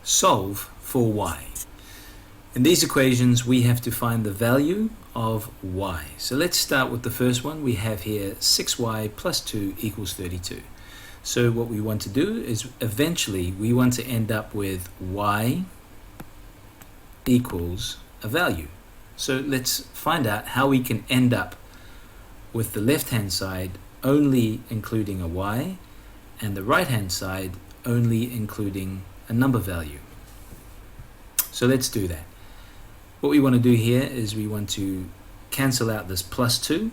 Solve for y. In these equations we have to find the value of y. So let's start with the first one. We have here 6y plus 2 equals 32. So what we want to do is eventually we want to end up with y equals a value. So let's find out how we can end up with the left hand side only including a y and the right hand side only including a number value. So let's do that. What we want to do here is we want to cancel out this plus 2,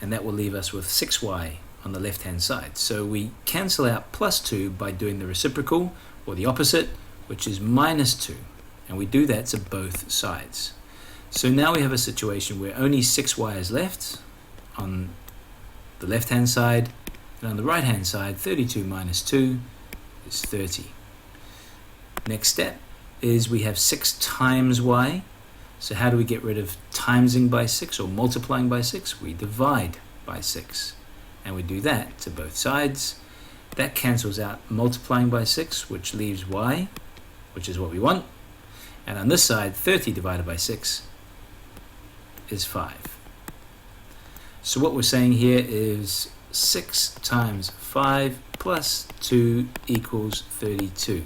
and that will leave us with 6y on the left hand side. So we cancel out plus 2 by doing the reciprocal or the opposite, which is minus 2, and we do that to both sides. So now we have a situation where only 6y is left on the left hand side, and on the right hand side 32 minus 2 is 30. Next step is we have 6 times y. So how do we get rid of timesing by 6 or multiplying by 6? We divide by 6. And we do that to both sides. That cancels out multiplying by 6, which leaves y, which is what we want. And on this side, 30 divided by 6 is 5. So what we're saying here is 6 times 5 plus 2 equals 32.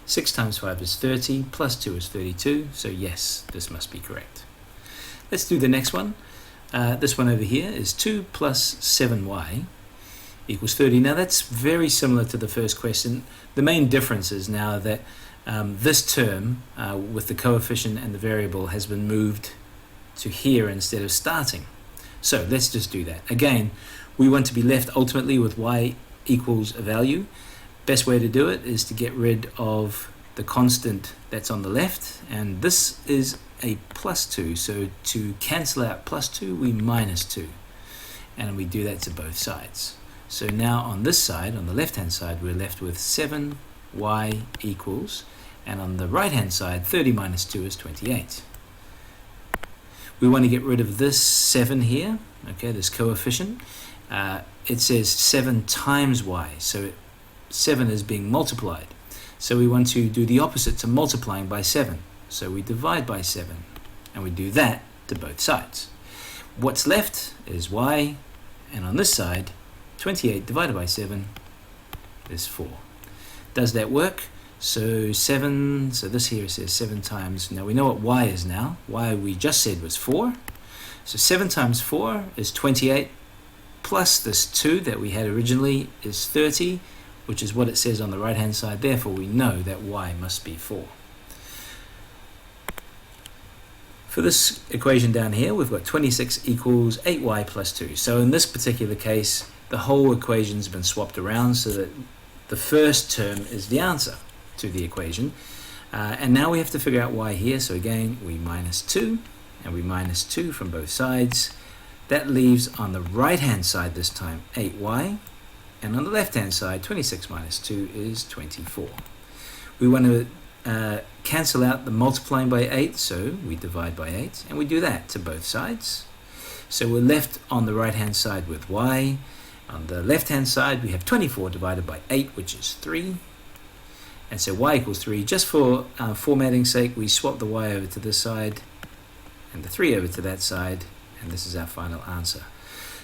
6 times 5 is 30, plus 2 is 32, so yes, this must be correct. Let's do the next one. This one over here is 2 plus 7y equals 30. Now that's very similar to the first question. The main difference is now that this term with the coefficient and the variable has been moved to here instead of starting. So let's just do that. Again, we want to be left ultimately with y equals a value. Best way to do it is to get rid of the constant that's on the left, and this is a plus 2, so to cancel out plus 2 we minus 2, and we do that to both sides. So now on this side, on the left hand side, we're left with 7y equals, and on the right hand side 30 minus 2 is 28. We want to get rid of this 7 here, okay, this coefficient. It says 7 times y, so 7 is being multiplied. So we want to do the opposite to multiplying by 7. So we divide by 7, and we do that to both sides. What's left is y, and on this side, 28 divided by 7 is 4. Does that work? So 7, so this here says 7 times, now we know what y is now. Y we just said was 4. So 7 times 4 is 28, plus this 2 that we had originally is 30, which is what it says on the right hand side. Therefore we know that y must be 4. For this equation down here, we've got 26 equals 8y plus 2. So in this particular case, the whole equation's been swapped around so that the first term is the answer to the equation. And now we have to figure out y here. So again, we minus 2, and we minus 2 from both sides. That leaves on the right hand side this time 8y. And on the left hand side, 26 minus 2 is 24. We want to cancel out the multiplying by 8, so we divide by 8, and we do that to both sides. So we're left on the right hand side with y. On the left hand side, we have 24 divided by 8, which is 3. And so y equals 3. Just for formatting's sake, we swap the y over to this side and the 3 over to that side, and this is our final answer.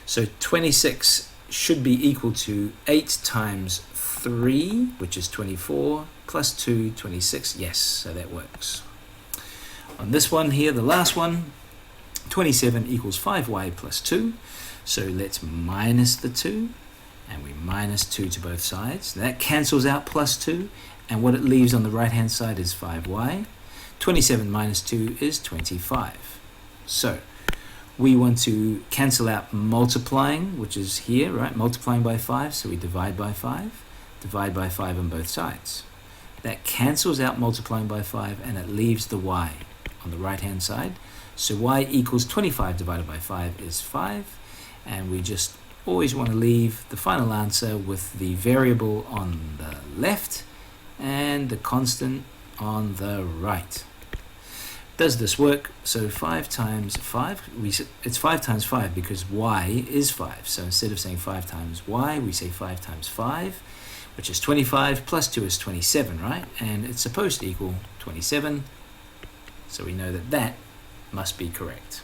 So 26 should be equal to 8 times 3, which is 24, plus 2, 26. Yes, so that works. On this one here, the last one, 27 equals 5y plus 2. So let's minus the 2, and we minus 2 to both sides. That cancels out plus 2, and what it leaves on the right hand side is 5y. 27 minus 2 is 25. So we want to cancel out multiplying, which is here, right? Multiplying by 5, so we divide by 5. Divide by 5 on both sides. That cancels out multiplying by 5, and it leaves the y on the right hand side. So y equals 25 divided by 5 is 5, and we just always want to leave the final answer with the variable on the left and the constant on the right. Does this work? So 5 times 5, it's 5 times 5 because y is 5. So instead of saying 5 times y, we say 5 times 5, which is 25, plus 2 is 27, right? And it's supposed to equal 27, so we know that that must be correct.